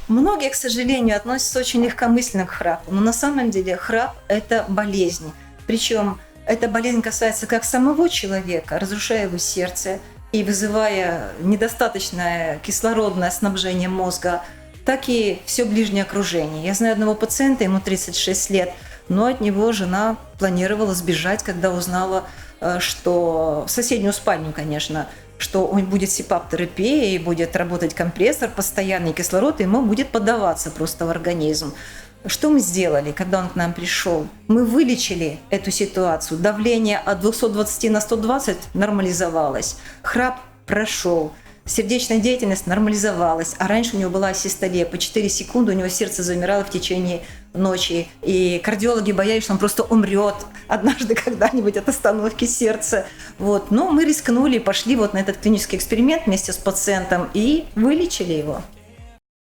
Многие, к сожалению, относятся очень легкомысленно к храпу, но на самом деле храп – это болезнь. Причем эта болезнь касается как самого человека, разрушая его сердце и вызывая недостаточное кислородное снабжение мозга, так и все ближнее окружение. Я знаю одного пациента, ему 36 лет, но от него жена планировала сбежать, когда узнала, что в соседнюю спальню, конечно, что он будет СИПАП-терапия и будет работать компрессор, постоянный кислород, и ему будет поддаваться просто в организм. Что мы сделали, когда он к нам пришел? Мы вылечили эту ситуацию. Давление от 220 на 120 нормализовалось. Храп прошел. Сердечная деятельность нормализовалась, а раньше у него была асистолия. По 4 секунды у него сердце замирало в течение ночи. И кардиологи боялись, что он просто умрет однажды когда-нибудь от остановки сердца. Вот. Но мы рискнули и пошли вот на этот клинический эксперимент вместе с пациентом и вылечили его.